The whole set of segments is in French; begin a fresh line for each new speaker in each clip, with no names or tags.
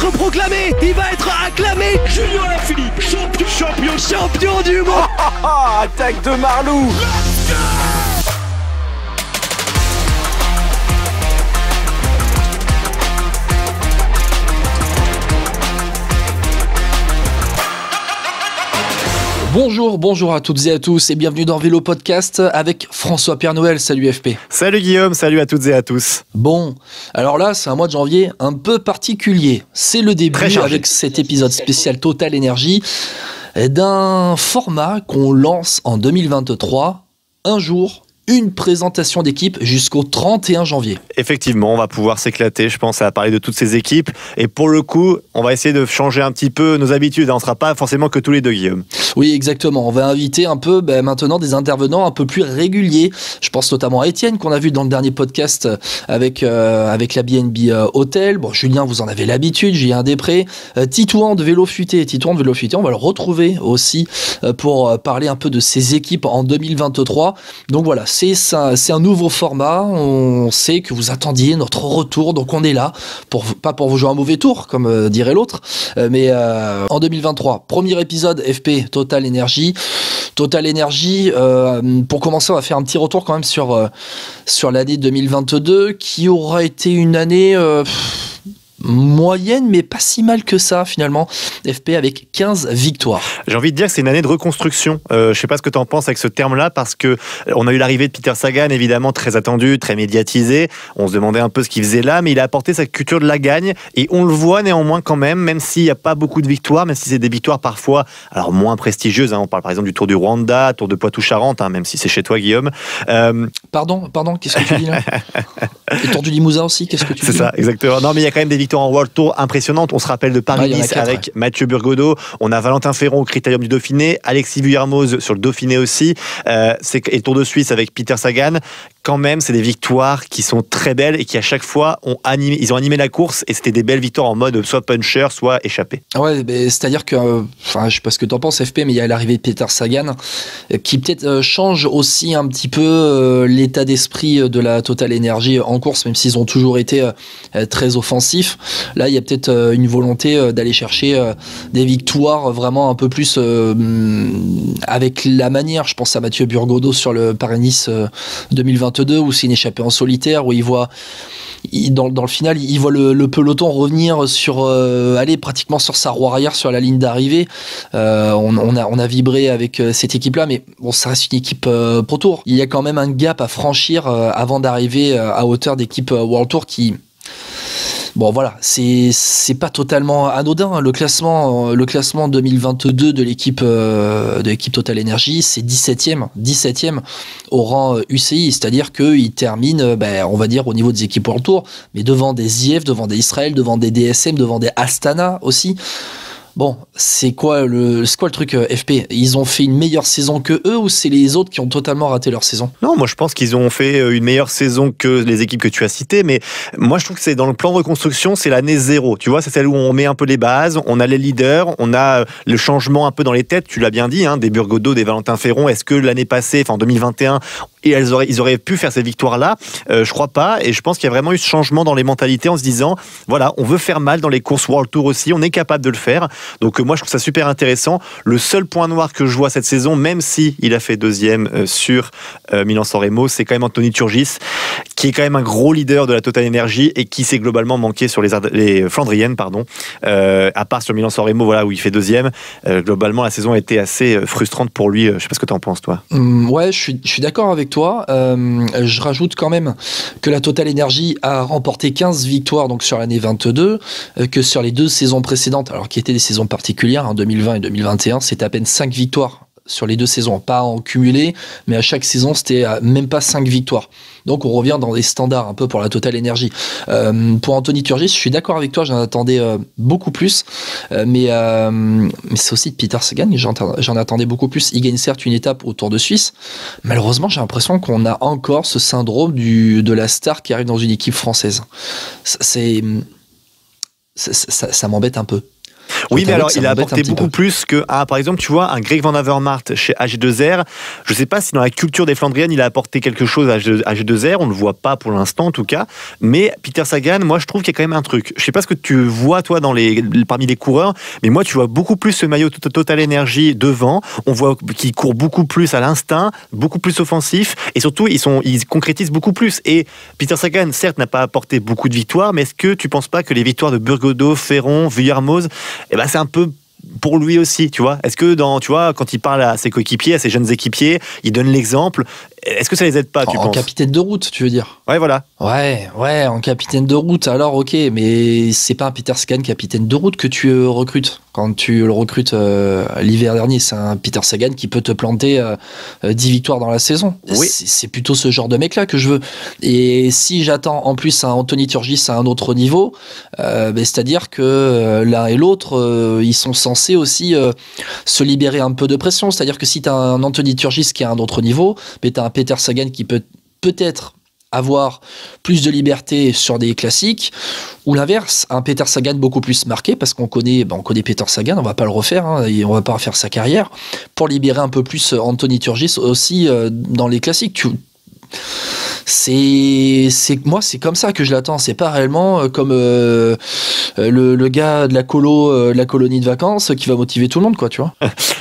être proclamé, il va être acclamé.
Julien Alaphilippe,
champion du monde.
Attaque de Marlou.
Bonjour à toutes et à tous et bienvenue dans Vélo Podcast avec François Père Noël. Salut FP.
Salut Guillaume, salut à toutes et à tous.
Bon, alors là c'est un mois de janvier un peu particulier. C'est le début avec cet épisode spécial Total Energy d'un format qu'on lance en 2023, un jour. Une présentation d'équipe jusqu'au 31 janvier.
Effectivement, on va pouvoir s'éclater, je pense, à parler de toutes ces équipes. Et pour le coup, on va essayer de changer un petit peu nos habitudes. On ne sera pas forcément que tous les deux, Guillaume.
Oui, exactement. On va inviter un peu maintenant des intervenants un peu plus réguliers. Je pense notamment à Étienne, qu'on a vu dans le dernier podcast avec la BNB Hotel. Bon, Julien, vous en avez l'habitude. Julien Després. Titouan de Vélo Futé. On va le retrouver aussi pour parler un peu de ses équipes en 2023. Donc voilà. C'est un nouveau format, on sait que vous attendiez notre retour, donc on est là, pas pour vous jouer un mauvais tour, comme dirait l'autre, mais en 2023, premier épisode FP Total Energy. Total Energy, pour commencer, on va faire un petit retour quand même sur l'année 2022, qui aura été une année... moyenne, mais pas si mal que ça finalement. FP avec 15 victoires.
J'ai envie de dire que c'est une année de reconstruction. Je sais pas ce que tu en penses avec ce terme-là, parce que on a eu l'arrivée de Peter Sagan, évidemment très attendu, très médiatisé. On se demandait un peu ce qu'il faisait là, mais il a apporté sa culture de la gagne et on le voit néanmoins quand même s'il n'y a pas beaucoup de victoires, même si c'est des victoires parfois alors moins prestigieuses. On parle par exemple du Tour du Rwanda, Tour de Poitou-Charentes, même si c'est chez toi, Guillaume.
Pardon, qu'est-ce que tu dis là? Le Tour du Limousin aussi, qu'est-ce que tu dis?
C'est ça, exactement. Non, mais il y a quand même des victoires en World Tour impressionnantes. On se rappelle de Paris-Nice avec Mathieu Burgodeau. On a Valentin Ferron au Critérium du Dauphiné, Alexis Vuillermoz sur le Dauphiné aussi, et Tour de Suisse avec Peter Sagan. Quand même, c'est des victoires qui sont très belles et qui à chaque fois ils ont animé la course, et c'était des belles victoires en mode soit puncher, soit échappé.
Ouais, c'est-à-dire que, je sais pas ce que t'en penses FP, mais il y a l'arrivée de Peter Sagan qui peut-être change aussi un petit peu l'état d'esprit de la Total Energy en course, même s'ils ont toujours été très offensifs. Là, il y a peut-être une volonté d'aller chercher des victoires vraiment un peu plus avec la manière. Je pense à Mathieu Burgodeau sur le Paris-Nice 2022, où c'est une échappée en solitaire, où dans le final, il voit le peloton revenir pratiquement sur sa roue arrière sur la ligne d'arrivée. On a vibré avec cette équipe-là, mais bon, ça reste une équipe Pro Tour. Il y a quand même un gap à franchir avant d'arriver à hauteur d'équipe World Tour qui... Bon voilà, c'est pas totalement anodin. Le classement 2022 de l'équipe Total Energy, c'est 17e au rang UCI, c'est-à-dire qu'il termine, on va dire au niveau des équipes World Tour, mais devant des IF, devant des Israël, devant des DSM, devant des Astana aussi. Bon, c'est quoi le truc FP? Ils ont fait une meilleure saison que eux, ou c'est les autres qui ont totalement raté leur saison?
Non, moi je pense qu'ils ont fait une meilleure saison que les équipes que tu as citées, mais moi je trouve que c'est dans le plan de reconstruction, c'est l'année 0. Tu vois, c'est celle où on met un peu les bases, on a les leaders, on a le changement un peu dans les têtes, tu l'as bien dit, des Burgodeau, des Valentin Ferron. Est-ce que l'année passée, en 2021, ils auraient pu faire ces victoires-là? Je crois pas, et je pense qu'il y a vraiment eu ce changement dans les mentalités en se disant, voilà, on veut faire mal dans les courses World Tour aussi, on est capable de le faire. Donc moi je trouve ça super intéressant. Le seul point noir que je vois cette saison, même si il a fait deuxième sur Milan-San Remo, c'est quand même Anthony Turgis, qui est quand même un gros leader de la Total Energy et qui s'est globalement manqué sur les Flandriennes, à part sur Milan-San Remo, voilà, où il fait deuxième. Globalement la saison a été assez frustrante pour lui. Je sais pas ce que t'en penses, toi.
Ouais, je suis d'accord avec toi. Je rajoute quand même que la Total Energy a remporté 15 victoires donc sur l'année 22, que sur les 2 saisons précédentes, alors qui étaient des saisons particulières, 2020 et 2021, c'est à peine 5 victoires sur les 2 saisons, pas en cumulé, mais à chaque saison c'était même pas 5 victoires. Donc on revient dans des standards un peu pour la Total Energy. Pour Anthony Turgis, je suis d'accord avec toi, j'en attendais beaucoup plus, mais c'est aussi de Peter Sagan, j'en attendais beaucoup plus. Il gagne certes une étape au Tour de Suisse. Malheureusement, j'ai l'impression qu'on a encore ce syndrome de la star qui arrive dans une équipe française. Ça m'embête un peu.
Oui, mais alors
ça
il a
m'embête
apporté
un petit
beaucoup
peu.
plus que, par exemple, tu vois, un Greg Van Avermaet chez AG2R. Je sais pas si dans la culture des Flandriennes, il a apporté quelque chose à AG2R. On le voit pas pour l'instant, en tout cas. Mais Peter Sagan, moi, je trouve qu'il y a quand même un truc. Je sais pas ce que tu vois, toi, parmi les coureurs, mais moi, tu vois beaucoup plus ce maillot Total Energy devant. On voit qu'il court beaucoup plus à l'instinct, beaucoup plus offensif, et surtout, ils concrétisent beaucoup plus. Et Peter Sagan, certes, n'a pas apporté beaucoup de victoires, mais est-ce que tu penses pas que les victoires de Burgodeau, Ferron, Vuillermoz, c'est un peu pour lui aussi, tu vois? Est-ce que tu vois, quand il parle à ses coéquipiers, à ses jeunes équipiers, il donne l'exemple. Est-ce que ça les aide pas, tu
En
penses?
capitaine de route, tu veux dire?
Ouais, voilà.
Ouais, en capitaine de route, alors ok, mais c'est pas un Peter Sagan capitaine de route que tu recrutes. Quand tu le recrutes l'hiver dernier, c'est un Peter Sagan qui peut te planter 10 victoires dans la saison.
Oui.
C'est plutôt ce genre de mec-là que je veux. Et si j'attends en plus un Anthony Turgis à un autre niveau, c'est-à-dire que l'un et l'autre, ils sont censés aussi se libérer un peu de pression. C'est-à-dire que si tu as un Anthony Turgis qui est à un autre niveau, mais tu as un Peter Sagan qui peut peut-être avoir plus de liberté sur des classiques, ou l'inverse, un Peter Sagan beaucoup plus marqué, parce qu'on connaît Peter Sagan, on va pas le refaire, et on va pas refaire sa carrière, pour libérer un peu plus Anthony Turgis aussi dans les classiques. Moi, c'est comme ça que je l'attends. C'est pas réellement comme le gars de la colonie de vacances qui va motiver tout le monde, quoi, tu vois.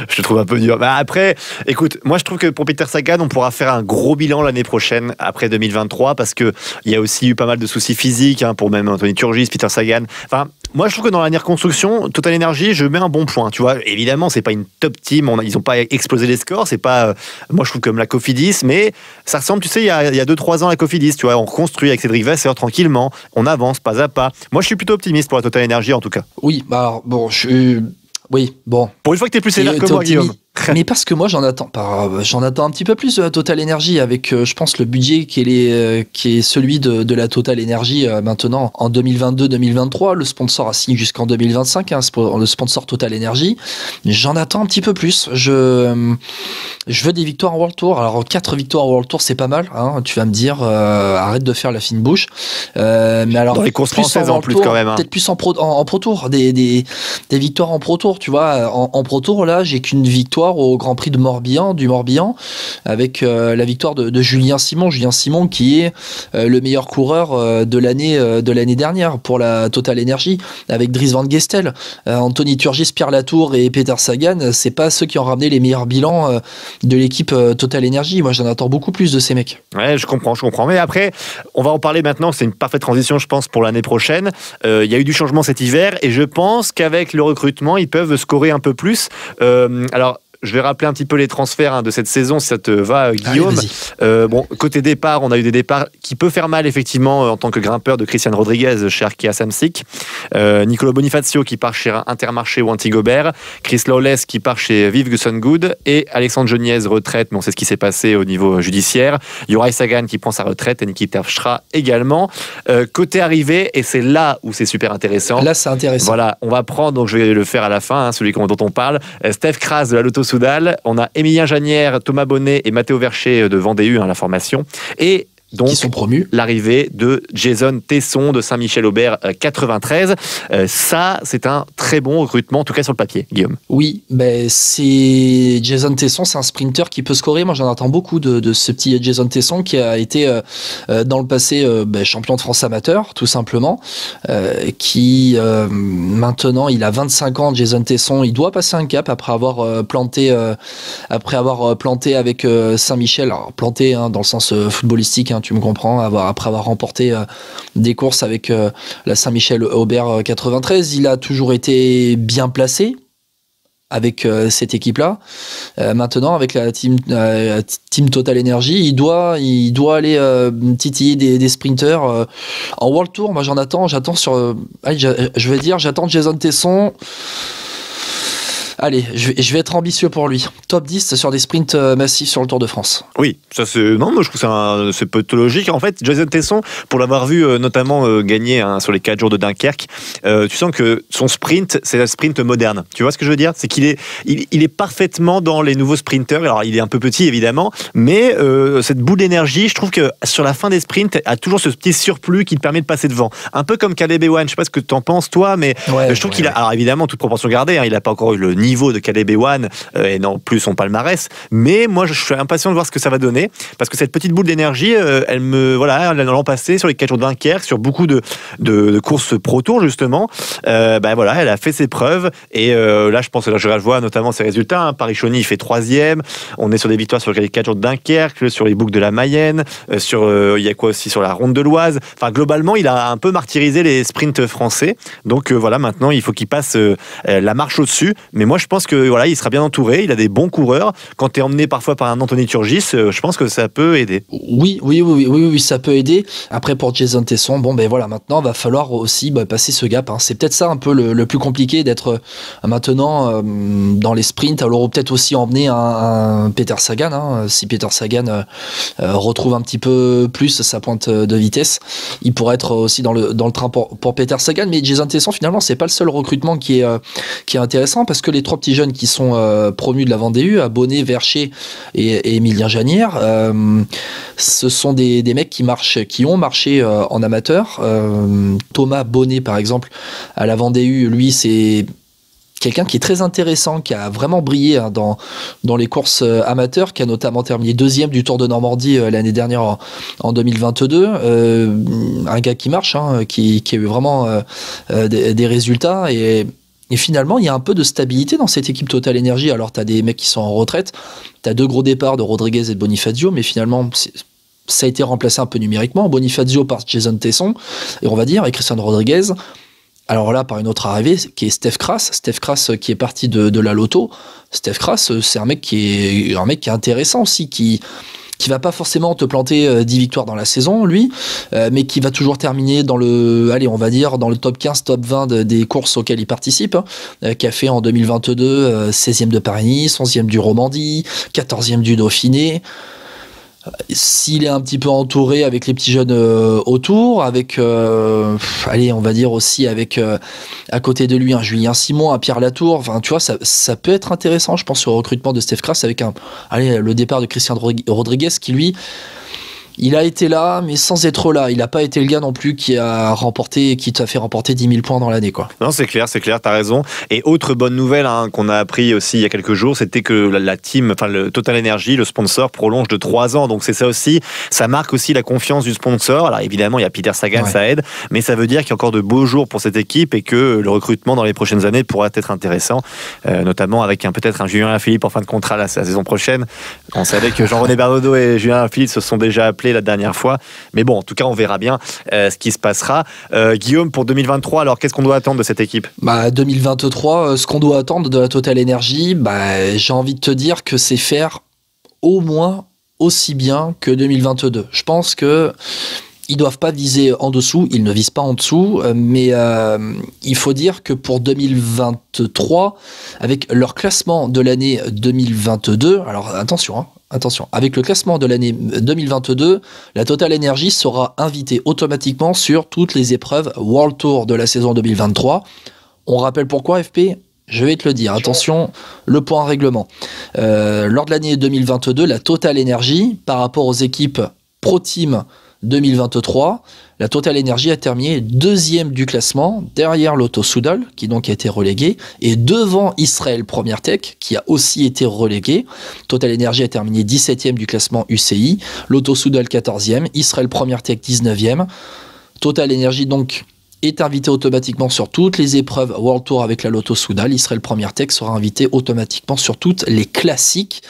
Je te trouve un peu dur. Après, écoute, moi je trouve que pour Peter Sagan, on pourra faire un gros bilan l'année prochaine, après 2023, parce que il y a aussi eu pas mal de soucis physiques pour même Anthony Turgis, Peter Sagan. Enfin, moi je trouve que dans la reconstruction, Total Energy, je mets un bon point. Tu vois, évidemment, c'est pas une top team. Ils ont pas explosé les scores. C'est pas, moi je trouve comme la Cofidis, mais ça ressemble, tu sais, il y a 2-3 ans la Cofidis. Tu vois, on reconstruit avec Cédric Vasseur tranquillement. On avance pas à pas. Moi, je suis plutôt optimiste pour la Total Energy en tout cas.
Oui, alors bon, oui, bon.
Pour une fois que t'es plus sévère que moi, Guillaume.
Mais parce que moi j'en attends un petit peu plus de la Total Energy avec je pense le budget qui est celui de la Total Energy maintenant en 2022-2023. Le sponsor a signé jusqu'en 2025, le sponsor Total Energy. J'en attends un petit peu plus. Je veux des victoires en World Tour. Alors 4 victoires en World Tour, c'est pas mal, hein. Tu vas me dire arrête de faire la fine bouche, mais alors
dans les courses françaises en plus, quand même, hein.
Peut-être plus en Pro Tour, des victoires en Pro Tour, tu vois. En Pro Tour, là j'ai qu'une victoire au Grand Prix du Morbihan, avec la victoire de Julien Simon qui est le meilleur coureur de l'année dernière pour la Total Energy, avec Dries Van Gestel. Anthony Turgis, Pierre Latour et Peter Sagan, c'est pas ceux qui ont ramené les meilleurs bilans de l'équipe Total Energy. Moi j'en attends beaucoup plus de ces mecs.
Ouais, je comprends. Mais après, on va en parler maintenant. C'est une parfaite transition, je pense, pour l'année prochaine. Il y a eu du changement cet hiver et je pense qu'avec le recrutement, ils peuvent scorer un peu plus. Alors, je vais rappeler un petit peu les transferts de cette saison, si ça te va, Guillaume.
Allez,
côté départ, on a eu des départs qui peuvent faire mal, effectivement, en tant que grimpeur de Christian Rodriguez chez Arkea Samsic. Nicolo Bonifacio qui part chez Intermarché ou Antigobert. Chris Lawless qui part chez Viv Good. Et Alexandre Geniez, retraite, mais on sait ce qui s'est passé au niveau judiciaire. Juraj Sagan qui prend sa retraite et Niki Terpstra également. Côté arrivée, et c'est là où c'est super intéressant.
Là, c'est intéressant.
Voilà, on va prendre, donc je vais le faire à la fin, celui dont on parle. Steph Kras de la Lotto Soudal, on a Émilien Janière, Thomas Bonnet et Mathéo Vercher de Vendée U, la formation. Et donc,
qui sont promus.
L'arrivée de Jason Tesson de Saint-Michel-Aubert 93. Ça, c'est un très bon recrutement, en tout cas sur le papier, Guillaume.
Oui, c'est Jason Tesson, c'est un sprinter qui peut scorer. Moi, j'en attends beaucoup de ce petit Jason Tesson qui a été dans le passé champion de France amateur, tout simplement. Qui maintenant, il a 25 ans. Jason Tesson, il doit passer un cap après avoir planté avec Saint-Michel. Alors planté dans le sens footballistique. Tu me comprends, après avoir remporté des courses avec la Saint-Michel-Aubert 93, il a toujours été bien placé avec cette équipe-là. Maintenant, avec la team Total Energy, il doit aller titiller des sprinters en World Tour. Moi, j'attends Jason Tesson. Allez, je vais être ambitieux pour lui. Top 10 sur des sprints massifs sur le Tour de France.
Oui, ça c'est. Non, moi je trouve que c'est pathologique. En fait, Jason Tesson, pour l'avoir vu notamment gagner sur les 4 jours de Dunkerque, tu sens que son sprint, c'est un sprint moderne. Tu vois ce que je veux dire ? C'est qu'il est, il est parfaitement dans les nouveaux sprinteurs. Alors il est un peu petit évidemment, mais cette boule d'énergie, je trouve que sur la fin des sprints, a toujours ce petit surplus qui te permet de passer devant. Un peu comme Caleb Ewan. Je sais pas ce que tu en penses toi, mais je trouve qu'il a. Alors évidemment, toute proportion gardée, il n'a pas encore eu le niveau de Caleb Ewan et non plus son palmarès. Mais moi, je suis impatient de voir ce que ça va donner, parce que cette petite boule d'énergie, elle l'an passé sur les 4 jours de Dunkerque, sur beaucoup de courses Pro Tour justement, elle a fait ses preuves et là, je pense que je vois notamment ses résultats. Paris-Chauny, il fait 3e. On est sur des victoires sur les 4 jours de Dunkerque, sur les boucles de la Mayenne, il y a quoi aussi sur la Ronde de l'Oise. Enfin, globalement, il a un peu martyrisé les sprints français. Donc maintenant, il faut qu'il passe la marche au-dessus. Mais moi, je pense que il sera bien entouré. Il a des bons coureurs. Quand tu es emmené parfois par un Anthony Turgis, je pense que ça peut aider.
Oui, ça peut aider. Après, pour Jason Tesson, maintenant, va falloir aussi passer ce gap. C'est peut-être ça un peu le plus compliqué, d'être maintenant dans les sprints. Alors, peut-être aussi emmener un Peter Sagan. Si Peter Sagan retrouve un petit peu plus sa pointe de vitesse, il pourrait être aussi dans le train pour Peter Sagan. Mais Jason Tesson, finalement, c'est pas le seul recrutement qui est intéressant, parce que les 3 petits jeunes qui sont promus de la Vendée U, Bonnet, Vercher et Emilien Janière, ce sont des mecs qui ont marché en amateur. Thomas Bonnet, par exemple, à la Vendée U, lui, c'est quelqu'un qui est très intéressant, qui a vraiment brillé dans les courses amateurs, qui a notamment terminé 2e du Tour de Normandie l'année dernière en 2022. Un gars qui marche, qui a eu vraiment des résultats. Et finalement, il y a un peu de stabilité dans cette équipe Total Energy. Alors, tu as des mecs qui sont en retraite, tu as 2 gros départs de Rodriguez et de Bonifazio, mais finalement, ça a été remplacé un peu numériquement. Bonifazio par Jason Tesson, et Christian Rodriguez. Alors là, par une autre arrivée, qui est Steph Kras. Steph Kras qui est parti de la Lotto. Steph Kras, c'est un mec qui est intéressant aussi, qui va pas forcément te planter 10 victoires dans la saison, lui, mais qui va toujours terminer dans le top 15, top 20 des courses auxquelles il participe, qui a fait en 2022 16e de Paris-Nice, 11e du Romandie, 14e du Dauphiné. S'il est un petit peu entouré avec les petits jeunes autour, avec aussi avec à côté de lui un Julien Simon, un Pierre Latour, tu vois, ça peut être intéressant, je pense, sur le recrutement de Steph Kras, avec le départ de Christian Rodriguez, qui lui, il a été là, mais sans être là. Il n'a pas été le gars non plus qui t'a fait remporter 10 000 points dans l'année, quoi.
Non, c'est clair, t'as raison. Et autre bonne nouvelle qu'on a appris aussi il y a quelques jours, c'était que la team, le Total Energy, le sponsor, prolonge de 3 ans. Donc c'est ça aussi, ça marque aussi la confiance du sponsor. Alors évidemment, il y a Peter Sagan, ça aide, mais ça veut dire qu'il y a encore de beaux jours pour cette équipe et que le recrutement dans les prochaines années pourra être intéressant, notamment avec peut-être un Julien Alaphilippe en fin de contrat la saison prochaine. On savait que Jean-René Bernodeau et Julien Alaphilippe se sont déjà appelés la dernière fois, mais bon, en tout cas on verra bien ce qui se passera. Guillaume, pour 2023, alors qu'est-ce qu'on doit attendre de cette équipe ?
2023, ce qu'on doit attendre de la Total Energy, j'ai envie de te dire que c'est faire au moins aussi bien que 2022. Je pense que ils doivent pas viser en dessous, ils ne visent pas en dessous, mais il faut dire que pour 2023, avec leur classement de l'année 2022, alors attention, avec le classement de l'année 2022, la Total Energy sera invitée automatiquement sur toutes les épreuves World Tour de la saison 2023. On rappelle pourquoi, FP ? Je vais te le dire. Attention, le point règlement. Lors de l'année 2022, la Total Energy, par rapport aux équipes Pro Team 2023, la Total Energy a terminé 2e du classement, derrière Lotto Soudal, qui donc a été relégué, et devant Israel Premier Tech, qui a aussi été relégué. Total Energy a terminé 17e du classement UCI, Lotto Soudal 14e, Israel Premier Tech 19e. Total Energy donc est invité automatiquement sur toutes les épreuves World Tour avec la Lotto Soudal. Israel Premier Tech sera invité automatiquement sur toutes les classiques,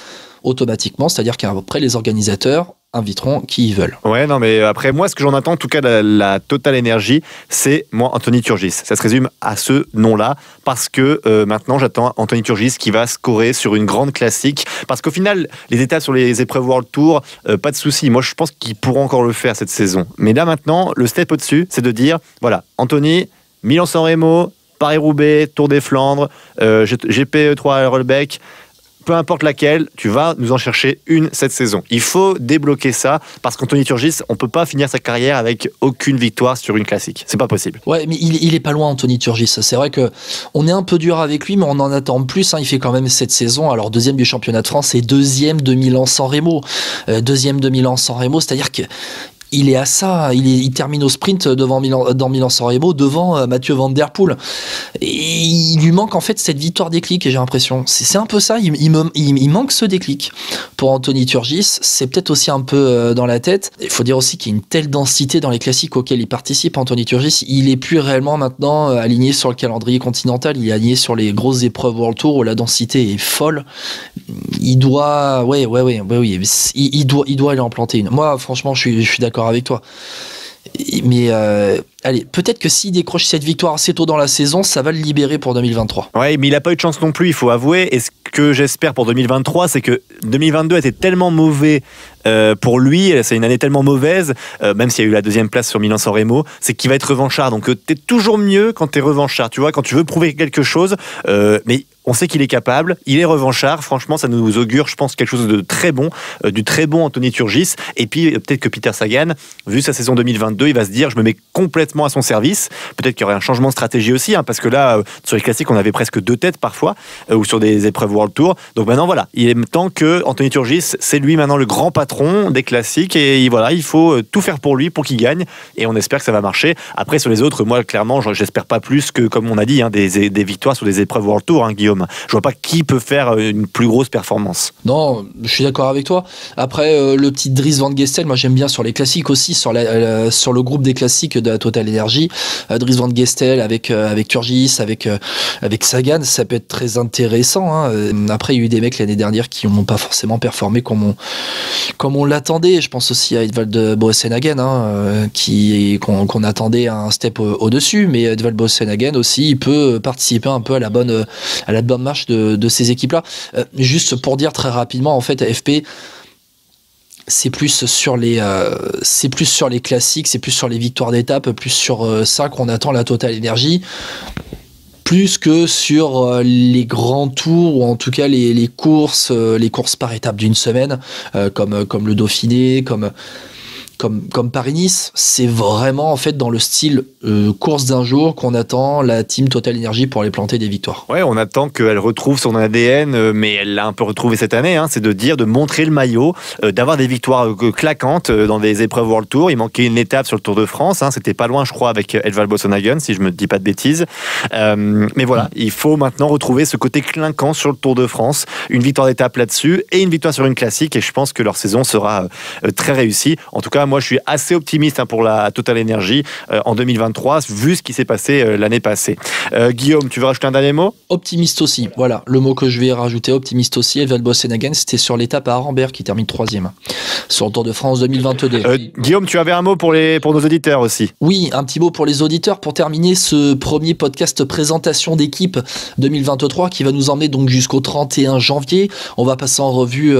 automatiquement, c'est-à-dire qu'après les organisateurs inviteront qui ils veulent.
Ouais, non, mais après, moi, ce que j'en attends, en tout cas, la Total Energy, c'est, moi, Anthony Turgis. Ça se résume à ce nom-là, parce que maintenant, j'attends Anthony Turgis qui va scorer sur une grande classique, parce qu'au final, les étapes sur les épreuves World Tour, pas de souci. Moi, je pense qu'ils pourront encore le faire cette saison. Mais là, maintenant, le step au-dessus, c'est de dire, voilà, Anthony, Milan-San Remo, Paris-Roubaix, Tour des Flandres, GP3 à Rolbeck, peu importe laquelle, tu vas nous en chercher une cette saison. Il faut débloquer ça, parce qu'Anthony Turgis, on peut pas finir sa carrière avec aucune victoire sur une classique. C'est pas possible.
Ouais, mais il est pas loin, Anthony Turgis. C'est vrai que on est un peu dur avec lui, mais on en attend plus. Il fait quand même cette saison. Alors, deuxième du championnat de France et deuxième de Milan-San Remo. C'est-à-dire que il est à ça, il termine au sprint dans Milan-San Remo devant Mathieu Van Der Poel. Et il lui manque en fait cette victoire déclic, et j'ai l'impression. C'est un peu ça, il manque ce déclic pour Anthony Turgis. C'est peut-être aussi un peu dans la tête. Il faut dire aussi qu'il y a une telle densité dans les classiques auxquels il participe, Anthony Turgis. Il est plus réellement maintenant aligné sur le calendrier continental, il est aligné sur les grosses épreuves World Tour où la densité est folle. Il doit, il doit aller en planter une. Moi, franchement, je suis d'accord avec toi. Mais allez, peut-être que s'il décroche cette victoire assez tôt dans la saison, ça va le libérer pour 2023.
Ouais, mais il n'a pas eu de chance non plus, il faut avouer. Et ce que j'espère pour 2023, c'est que 2022 était tellement mauvais pour lui, c'est une année tellement mauvaise, même s'il y a eu la deuxième place sur Milan-San Remo, c'est qu'il va être revanchard. Donc t'es toujours mieux quand t'es revanchard, tu vois, quand tu veux prouver quelque chose. Mais on sait qu'il est capable, il est revanchard. Franchement, ça nous augure, je pense, quelque chose de très bon, du très bon Anthony Turgis. Et puis, peut-être que Peter Sagan, vu sa saison 2022, il va se dire, je me mets complètement à son service. Peut-être qu'il y aurait un changement de stratégie aussi, parce que là, sur les classiques, on avait presque 2 têtes parfois, ou sur des épreuves World Tour. Donc maintenant, voilà, il est temps que Anthony Turgis, c'est lui maintenant le grand patron des classiques. Et voilà, il faut tout faire pour lui, pour qu'il gagne. Et on espère que ça va marcher. Après, sur les autres, moi, clairement, j'espère pas plus que, comme on a dit, des victoires sur des épreuves World Tour, Guillaume. Je vois pas qui peut faire une plus grosse performance.
Non, je suis d'accord avec toi. Après, le petit Dries Van Gestel, moi j'aime bien sur les classiques aussi, sur le groupe des classiques de la Total Energy. Dries Van Gestel avec Turgis, avec Sagan, ça peut être très intéressant. Après, il y a eu des mecs l'année dernière qui n'ont pas forcément performé comme on l'attendait. Je pense aussi à Edvald Boasson-Hagen, qu'on attendait un step au-dessus. Mais Edvald Boasson-Hagen aussi, il peut participer un peu à la bonne marche de ces équipes-là. Juste pour dire très rapidement, en fait, AFP, c'est plus sur les classiques, c'est plus sur les victoires d'étape, plus sur ça qu'on attend la Total Energy, plus que sur les grands tours, ou en tout cas les courses par étape d'une semaine, comme le Dauphiné, comme Paris-Nice. C'est vraiment en fait dans le style course d'un jour qu'on attend la team Total Energy pour aller planter des victoires.
Ouais, on attend qu'elle retrouve son ADN, mais elle l'a un peu retrouvé cette année, c'est de montrer le maillot, d'avoir des victoires claquantes dans des épreuves World Tour. Il manquait une étape sur le Tour de France, c'était pas loin je crois avec Edvald Boasson-Hagen, si je me dis pas de bêtises. Mais voilà, il faut maintenant retrouver ce côté clinquant sur le Tour de France, une victoire d'étape là-dessus et une victoire sur une classique, et je pense que leur saison sera très réussie. En tout cas, moi je suis assez optimiste pour la Total Energy en 2023, vu ce qui s'est passé l'année passée. Guillaume, tu veux rajouter un dernier mot ?
Optimiste aussi, voilà, le mot que je vais rajouter, optimiste aussi. Edvald Boasson-Hagen, c'était sur l'étape à Arambert qui termine 3e sur le Tour de France 2022.
Guillaume, tu avais un mot pour nos auditeurs aussi ?
Oui, un petit mot pour les auditeurs pour terminer ce premier podcast présentation d'équipe 2023 qui va nous emmener donc jusqu'au 31 janvier. On va passer en revue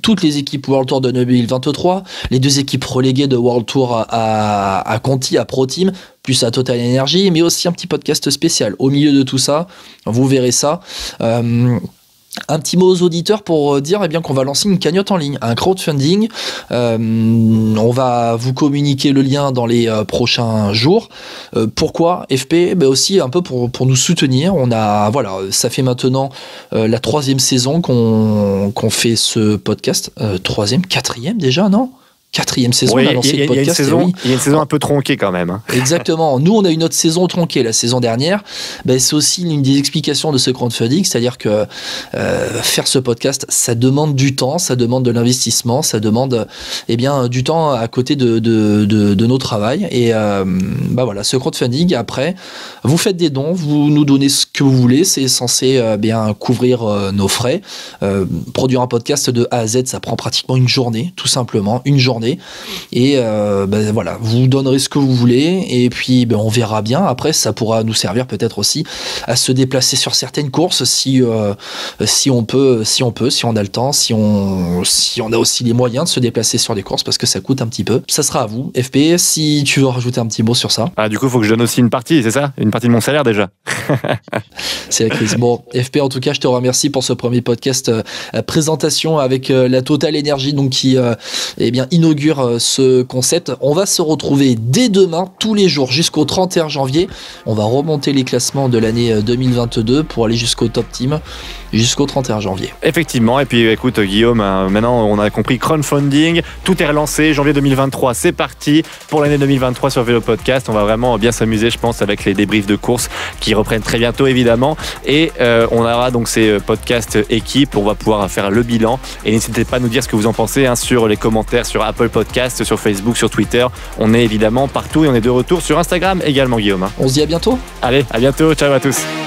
toutes les équipes World Tour de 2023, les 2 équipes reléguées de World Tour à Conti, à Pro Team, plus à Total Energy, mais aussi un petit podcast spécial. Au milieu de tout ça, vous verrez ça. Un petit mot aux auditeurs pour dire qu'on va lancer une cagnotte en ligne, un crowdfunding. On va vous communiquer le lien dans les prochains jours. Pourquoi FP ? Aussi un peu pour nous soutenir. Ça fait maintenant la 3e saison qu'on fait ce podcast. 3e, 4e déjà, non ? 4e saison, on a lancé le podcast.
Il y a une saison un peu tronquée quand même.
Exactement. Nous, on a eu notre saison tronquée la saison dernière. C'est aussi l'une des explications de ce crowdfunding, c'est-à-dire que faire ce podcast, ça demande du temps, ça demande de l'investissement, ça demande du temps à côté de nos travails. Et voilà, ce crowdfunding, après, vous faites des dons, vous nous donnez ce que vous voulez, c'est censé couvrir nos frais. Produire un podcast de A à Z, ça prend pratiquement une journée, tout simplement, une journée. journée. Et voilà, vous donnerez ce que vous voulez. Et puis on verra bien. Après, ça pourra nous servir peut-être aussi à se déplacer sur certaines courses si on peut, si on a le temps, si on a aussi les moyens de se déplacer sur des courses, parce que ça coûte un petit peu. Ça sera à vous. FP, si tu veux rajouter un petit mot sur ça.
Du coup, il faut que je donne aussi une partie, c'est ça? Une partie de mon salaire déjà.
C'est la crise. Bon, FP, en tout cas, je te remercie pour ce premier podcast présentation avec la Total Energy, donc qui inaugure ce concept. On va se retrouver dès demain, tous les jours, jusqu'au 31 janvier. On va remonter les classements de l'année 2022 pour aller jusqu'au top team, jusqu'au 31 janvier.
Effectivement, et puis écoute Guillaume, maintenant on a compris crowdfunding, tout est relancé, janvier 2023, c'est parti pour l'année 2023 sur Vélo Podcast. On va vraiment bien s'amuser, je pense, avec les débriefs de course qui reprennent très bientôt évidemment, et on aura donc ces podcasts équipe, on va pouvoir faire le bilan, et n'hésitez pas à nous dire ce que vous en pensez sur les commentaires sur Apple Podcast, sur Facebook, sur Twitter. On est évidemment partout et on est de retour sur Instagram également, Guillaume.
On se dit à bientôt.
Allez, à bientôt, ciao à tous.